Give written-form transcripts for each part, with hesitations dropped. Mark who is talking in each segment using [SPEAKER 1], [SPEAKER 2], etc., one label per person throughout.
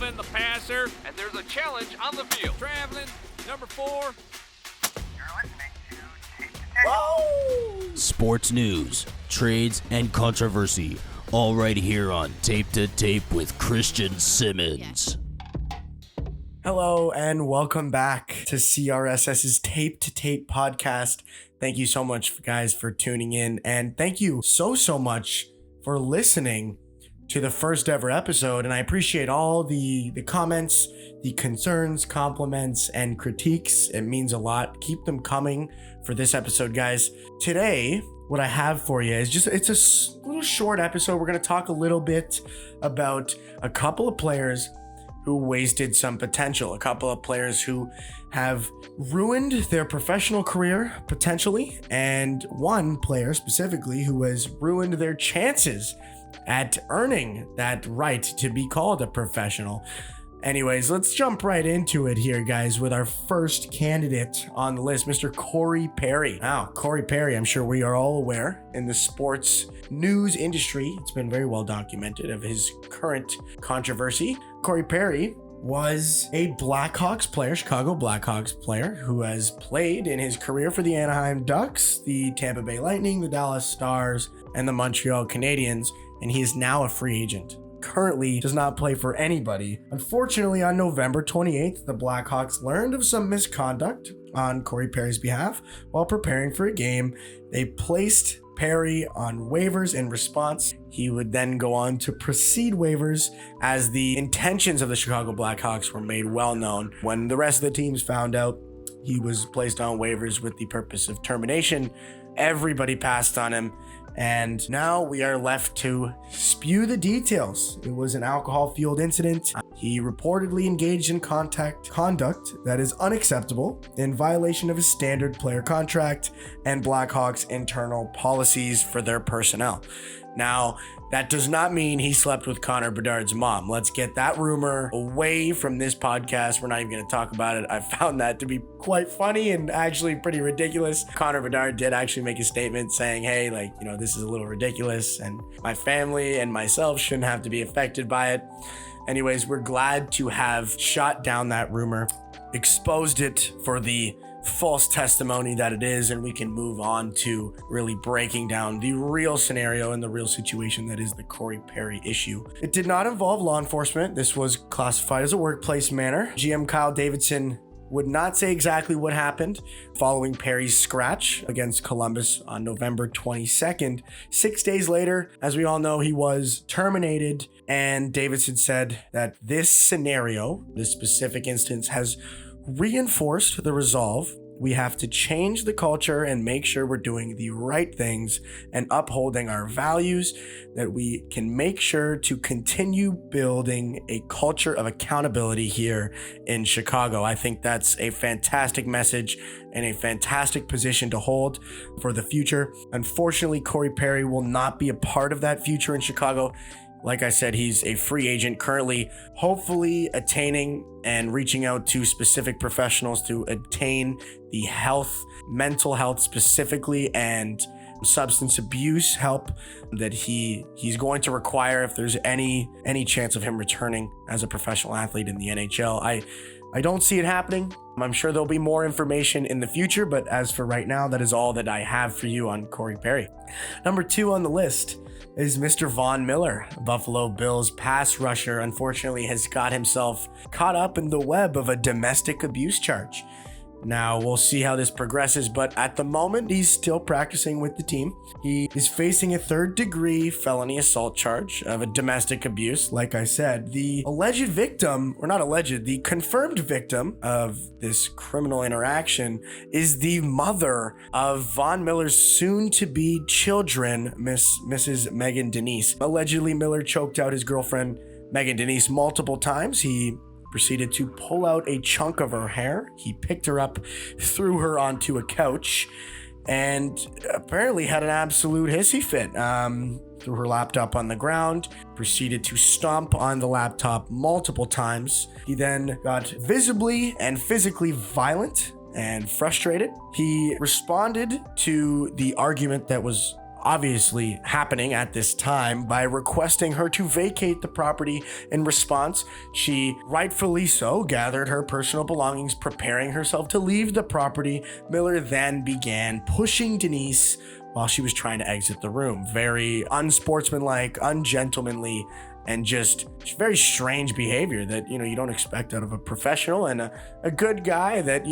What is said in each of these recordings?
[SPEAKER 1] roughing the passer, and there's a challenge on the field. Traveling, number 4.
[SPEAKER 2] You're listening to Tape to Tape.
[SPEAKER 3] Whoa! Sports news, trades, and controversy, all right here on Tape to Tape with Christian Simmons.
[SPEAKER 4] Hello and welcome back to CRSS's Tape to Tape podcast. Thank you so much, guys, for tuning in, and thank you so much for listening to the first ever episode. And I appreciate all the comments, the concerns, compliments, and critiques. It means a lot. Keep them coming for this episode, guys. Today, what I have for you is it's a little short episode. We're going to talk a little bit about a couple of players who wasted some potential, a couple of players who have ruined their professional career potentially, and one player specifically who has ruined their chances at earning that right to be called a professional. Anyways, let's jump right into it here, guys, with our first candidate on the list, Mr. Corey Perry. Now, Corey Perry, I'm sure we are all aware in the sports news industry, it's been very well documented of his current controversy. Corey Perry was a Blackhawks player, Chicago Blackhawks player, who has played in his career for the Anaheim Ducks, the Tampa Bay Lightning, the Dallas Stars, and the Montreal Canadiens, and he is now a free agent. Currently does not play for anybody. Unfortunately, on November 28th, the Blackhawks learned of some misconduct on Corey Perry's behalf while preparing for a game. They placed Perry on waivers in response. He would then go on to proceed waivers as the intentions of the Chicago Blackhawks were made well known. When the rest of the teams found out he was placed on waivers with the purpose of termination, everybody passed on him. And now we are left to spew the details. It was an alcohol-fueled incident. He reportedly engaged in conduct that is unacceptable in violation of his standard player contract and Blackhawks internal policies for their personnel. Now, that does not mean he slept with Connor Bedard's mom. Let's get that rumor away from this podcast. We're not even going to talk about it. I found that to be quite funny and actually pretty ridiculous. Connor Bedard did actually make a statement saying, hey, this is a little ridiculous and my family and myself shouldn't have to be affected by it. Anyways, we're glad to have shot down that rumor, exposed it for the false testimony that it is, and we can move on to really breaking down the real scenario and the real situation that is the Corey Perry issue. It did not involve law enforcement. This was classified as a workplace matter. GM Kyle Davidson would not say exactly what happened following Perry's scratch against Columbus on November 22nd. 6 days later, as we all know, he was terminated, and Davidson said that this scenario, this specific instance, has reinforced the resolve. We have to change the culture and make sure we're doing the right things and upholding our values, that we can make sure to continue building a culture of accountability here in Chicago. I think that's a fantastic message and a fantastic position to hold for the future. Unfortunately, Corey Perry will not be a part of that future in Chicago. Like I said, he's a free agent currently, hopefully attaining and reaching out to specific professionals to attain the health, mental health specifically, and substance abuse help that he's going to require if there's any chance of him returning as a professional athlete in the NHL. I don't see it happening. I'm sure there'll be more information in the future, but as for right now, that is all that I have for you on Corey Perry. Number 2 on the list is Mr. Von Miller. Buffalo Bills pass rusher unfortunately has got himself caught up in the web of a domestic abuse charge. Now, we'll see how this progresses, but at the moment, he's still practicing with the team. He is facing a 3rd-degree felony assault charge of a domestic abuse. Like I said, the alleged victim, or not alleged, the confirmed victim of this criminal interaction is the mother of Von Miller's soon-to-be children, Mrs. Megan Denise. Allegedly, Miller choked out his girlfriend, Megan Denise, multiple times. He proceeded to pull out a chunk of her hair. He picked her up, threw her onto a couch, and apparently had an absolute hissy fit. Threw her laptop on the ground, proceeded to stomp on the laptop multiple times. He then got visibly and physically violent and frustrated. He responded to the argument that was obviously happening at this time by requesting her to vacate the property. In response, she rightfully so gathered her personal belongings, preparing herself to leave the property. Miller then began pushing Denise while she was trying to exit the room. Very unsportsmanlike, ungentlemanly, and just very strange behavior that, you don't expect out of a professional and a good guy that,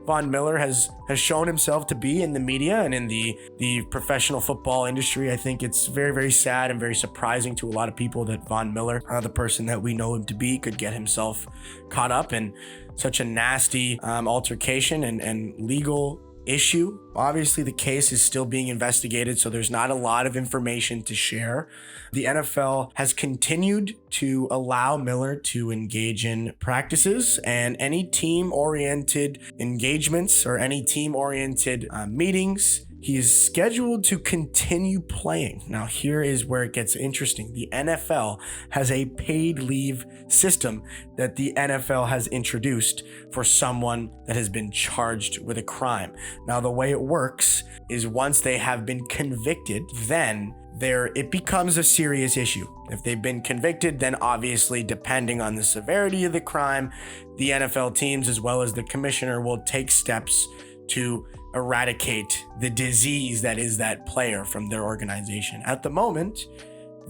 [SPEAKER 4] Von Miller has shown himself to be in the media and in the professional football industry. I think it's very, very sad and very surprising to a lot of people that Von Miller, the person that we know him to be, could get himself caught up in such a nasty altercation and legal issue. Obviously, the case is still being investigated, so there's not a lot of information to share. The NFL has continued to allow Miller to engage in practices, and any team-oriented engagements or any team-oriented meetings, he is scheduled to continue playing. Now, here is where it gets interesting. The NFL has a paid leave system that the NFL has introduced for someone that has been charged with a crime. Now, the way it works is once they have been convicted, then it becomes a serious issue. If they've been convicted, then obviously, depending on the severity of the crime, the NFL teams as well as the commissioner will take steps to eradicate the disease that is that player from their organization. At the moment,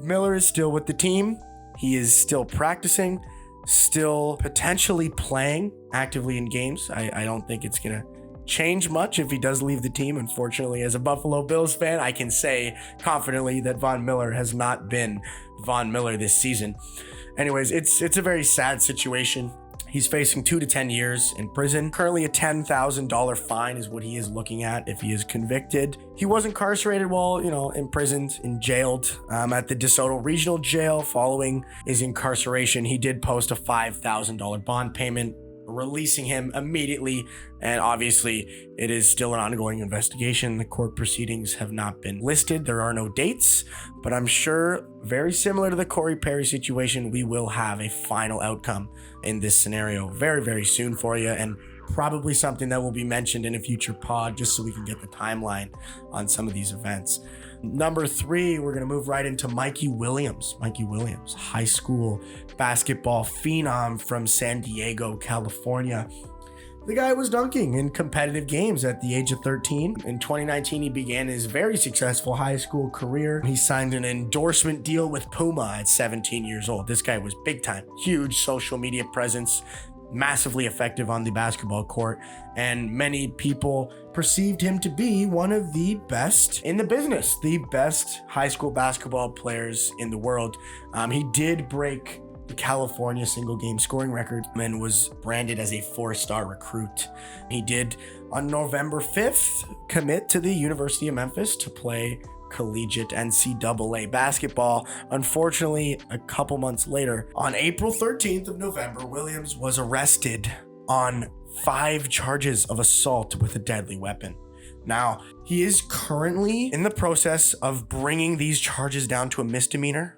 [SPEAKER 4] Miller is still with the team. He is still practicing, still potentially playing actively in games. I don't think it's going to change much if he does leave the team. Unfortunately, as a Buffalo Bills fan, I can say confidently that Von Miller has not been Von Miller this season. Anyways, it's a very sad situation. He's facing 2 to 10 years in prison. Currently, a $10,000 fine is what he is looking at if he is convicted. He was incarcerated while, imprisoned and jailed at the DeSoto Regional Jail. Following his incarceration, he did post a $5,000 bond payment, releasing him immediately. And obviously, it is still an ongoing investigation. The court proceedings have not been listed. There are no dates, but I'm sure, very similar to the Corey Perry situation, we will have a final outcome in this scenario very, very soon for you, and probably something that will be mentioned in a future pod just so we can get the timeline on some of these events. Number 3, we're going to move right into Mikey Williams. Mikey Williams, high school basketball phenom from San Diego, California. The guy was dunking in competitive games at the age of 13. In 2019, he began his very successful high school career. He signed an endorsement deal with Puma at 17 years old. This guy was big time, huge social media presence, massively effective on the basketball court, and many people perceived him to be one of the best in the business, the best high school basketball players in the world. He did break the California single game scoring record and was branded as a 4-star recruit. He did, on November 5th, commit to the University of Memphis to play collegiate NCAA basketball. Unfortunately, a couple months later, on April 13th of November, Williams was arrested on 5 charges of assault with a deadly weapon. Now, he is currently in the process of bringing these charges down to a misdemeanor.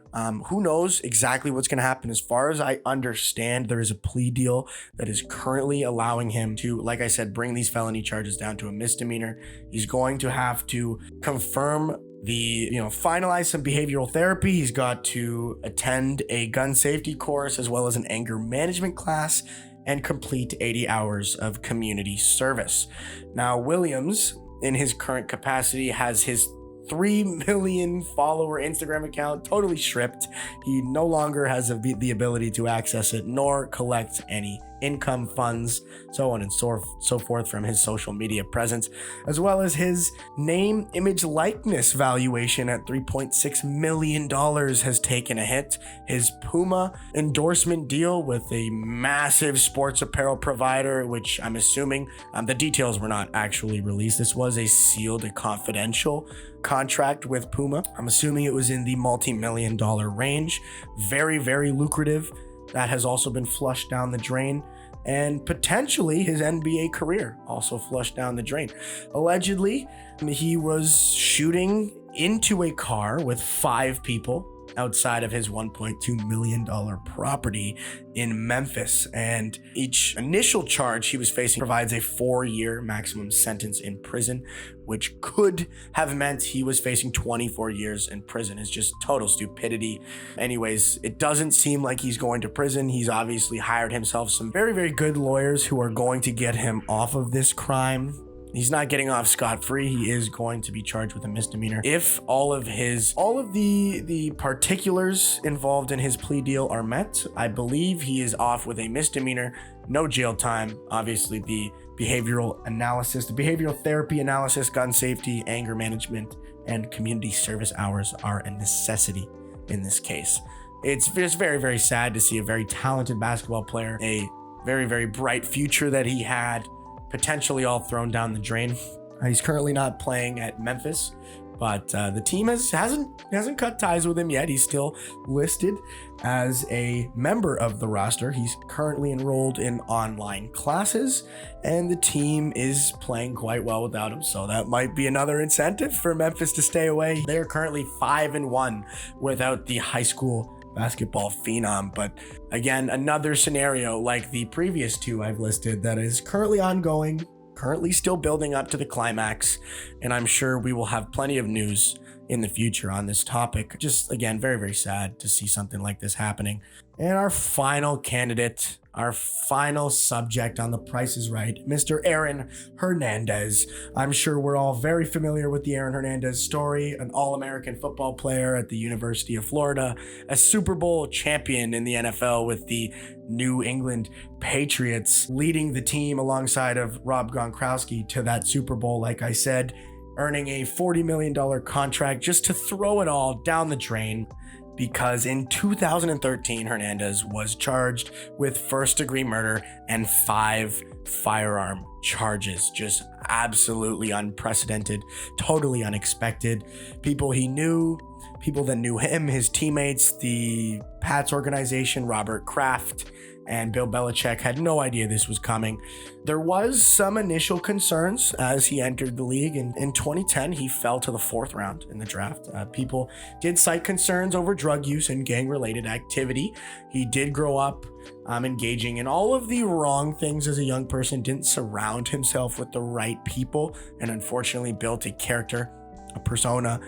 [SPEAKER 4] Who knows exactly what's going to happen? As far as I understand, there is a plea deal that is currently allowing him to, like I said, bring these felony charges down to a misdemeanor. He's going to have to confirm finalize some behavioral therapy. He's got to attend a gun safety course as well as an anger management class and complete 80 hours of community service. Now, Williams, in his current capacity, has his 3 million follower Instagram account totally stripped. He no longer has the ability to access it nor collect any income funds, so on and so forth from his social media presence, as well as his name, image, likeness valuation at $3.6 million has taken a hit. His Puma endorsement deal with a massive sports apparel provider, which I'm assuming the details were not actually released. This was a sealed, a confidential contract with Puma. I'm assuming it was in the multi-million-dollar range. Very, very lucrative. That has also been flushed down the drain, and potentially his NBA career also flushed down the drain. Allegedly, he was shooting into a car with 5 people outside of his $1.2 million property in Memphis. And each initial charge he was facing provides a 4-year maximum sentence in prison, which could have meant he was facing 24 years in prison. It's just total stupidity. Anyways, it doesn't seem like he's going to prison. He's obviously hired himself some very, very good lawyers who are going to get him off of this crime. He's not getting off scot-free. He is going to be charged with a misdemeanor. If all of the particulars involved in his plea deal are met, I believe he is off with a misdemeanor, no jail time. Obviously, the behavioral analysis, the behavioral therapy analysis, gun safety, anger management, and community service hours are a necessity in this case. It's just very, very sad to see a very talented basketball player, a very, very bright future that he had, potentially all thrown down the drain. He's currently not playing at Memphis, but the team hasn't cut ties with him yet. He's still listed as a member of the roster. He's currently enrolled in online classes, and the team is playing quite well without him. So that might be another incentive for Memphis to stay away. They're currently 5-1 without the high school basketball phenom. But again, another scenario like the previous two I've listed that is currently ongoing, currently still building up to the climax, and I'm sure we will have plenty of news in the future on this topic. Just again, very, very sad to see something like this happening. And our final candidate, our final subject on The Price is Right, Mr. Aaron Hernandez. I'm sure we're all very familiar with the Aaron Hernandez story, an All-American football player at the University of Florida, a Super Bowl champion in the NFL with the New England Patriots, leading the team alongside of Rob Gronkowski to that Super Bowl, like I said, earning a $40 million contract just to throw it all down the drain. Because in 2013, Hernandez was charged with first-degree murder and 5 firearm charges. Just absolutely unprecedented, totally unexpected. People he knew, people that knew him, his teammates, the Pats organization, Robert Kraft, and Bill Belichick had no idea this was coming. There was some initial concerns as he entered the league. In 2010, he fell to the 4th round in the draft. People did cite concerns over drug use and gang-related activity. He did grow up engaging in all of the wrong things as a young person, didn't surround himself with the right people, and unfortunately built a character, a persona,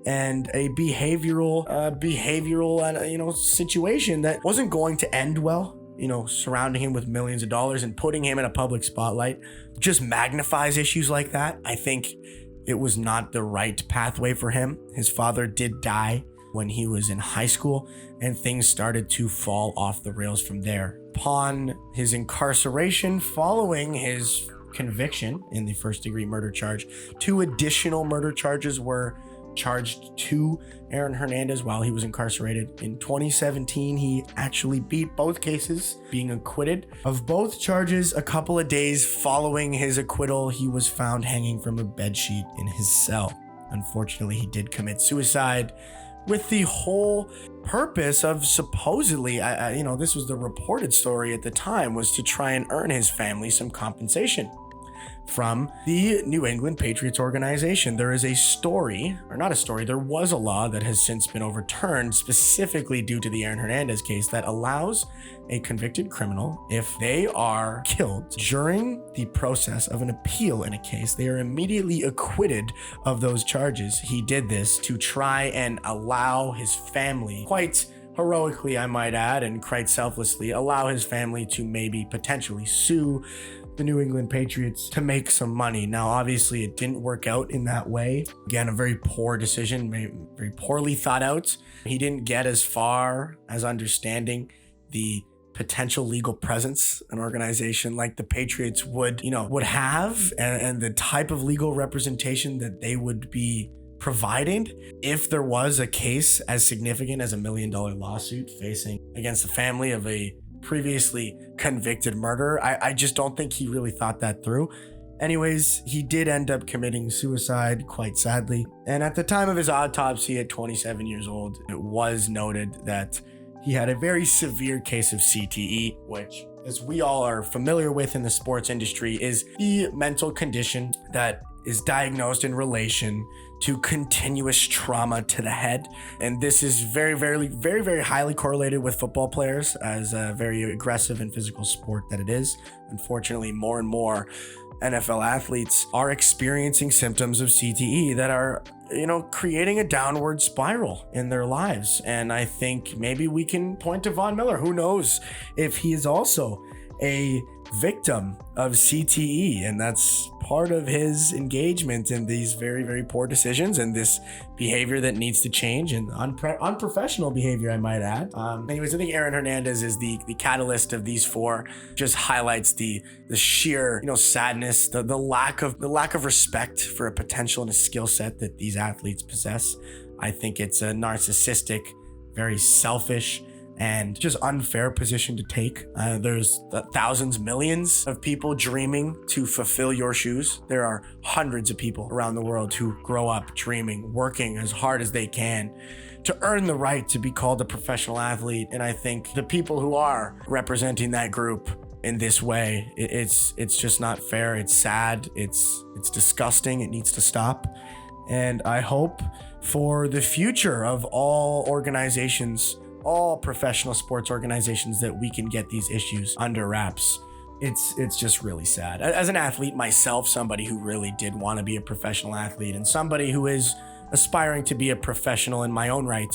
[SPEAKER 4] and a behavioral situation that wasn't going to end well. Surrounding him with millions of dollars and putting him in a public spotlight just magnifies issues like that. I think it was not the right pathway for him. His father did die when he was in high school, and things started to fall off the rails from there. Upon his incarceration following his conviction in the first-degree murder charge, 2 additional murder charges were charged to Aaron Hernandez while he was incarcerated. In 2017, he actually beat both cases, being acquitted of both charges. A couple of days following his acquittal, he was found hanging from a bedsheet in his cell. Unfortunately, he did commit suicide with the whole purpose of supposedly, this was the reported story at the time, was to try and earn his family some compensation from the New England Patriots organization. There is a story, or not a story, there was a law that has since been overturned specifically due to the Aaron Hernandez case that allows a convicted criminal, if they are killed during the process of an appeal in a case, they are immediately acquitted of those charges. He did this to try and allow his family, quite heroically I might add, and quite selflessly, allow his family to maybe potentially sue the New England Patriots to make some money. Now, obviously, it didn't work out in that way. Again, a very poor decision, very poorly thought out. He didn't get as far as understanding the potential legal presence an organization like the Patriots would have, and the type of legal representation that they would be provided if there was a case as significant as $1 million lawsuit facing against the family of a previously convicted murderer. I just don't think he really thought that through. Anyways, he did end up committing suicide, quite sadly. And at the time of his autopsy at 27 years old, it was noted that he had a very severe case of CTE, which, as we all are familiar with in the sports industry, is the mental condition that is diagnosed in relation to continuous trauma to the head. And this is very, very, very, very highly correlated with football players, as a very aggressive and physical sport that it is. Unfortunately, more and more NFL athletes are experiencing symptoms of CTE that are, creating a downward spiral in their lives. And I think maybe we can point to Von Miller. Who knows if he is also a victim of CTE, and that's part of his engagement in these very, very poor decisions and this behavior that needs to change, and unprofessional behavior, I might add. Anyways, I think Aaron Hernandez is the catalyst of these four. Just highlights the sheer, sadness, the lack of respect for a potential and a skill set that these athletes possess. I think it's a narcissistic, very selfish, and just unfair position to take. There's thousands, millions of people dreaming to fulfill your shoes. There are hundreds of people around the world who grow up dreaming, working as hard as they can to earn the right to be called a professional athlete. And I think the people who are representing that group in this way, it's just not fair. It's sad. It's disgusting. It needs to stop. And I hope for the future of all organizations, all professional sports organizations, that we can get these issues under wraps. It's just really sad. As an athlete myself, somebody who really did want to be a professional athlete, and somebody who is aspiring to be a professional in my own right,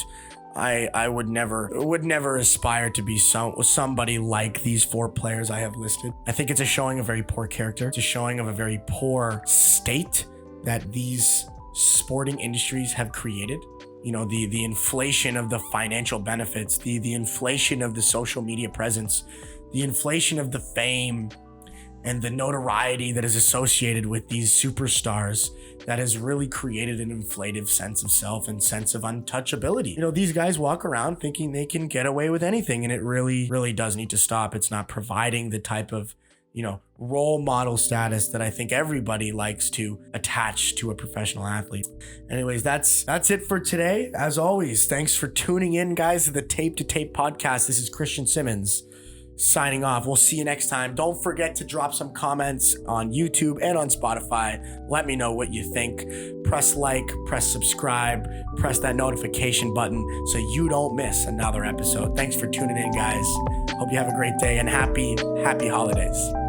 [SPEAKER 4] I would never aspire to be somebody like these four players I have listed. I think it's a showing of very poor character. It's a showing of a very poor state that these sporting industries have created. The inflation of the financial benefits, the inflation of the social media presence, the inflation of the fame and the notoriety that is associated with these superstars, that has really created an inflated sense of self and sense of untouchability. These guys walk around thinking they can get away with anything, and it really, really does need to stop. It's not providing the type of role model status that I think everybody likes to attach to a professional athlete. Anyways, that's it for today. As always, thanks for tuning in, guys, to the Tape to Tape podcast. This is Christian Simmons signing off. We'll see you next time. Don't forget to drop some comments on YouTube and on Spotify. Let me know what you think. Press like, press subscribe, press that notification button so you don't miss another episode. Thanks for tuning in, guys. Hope you have a great day, and happy holidays.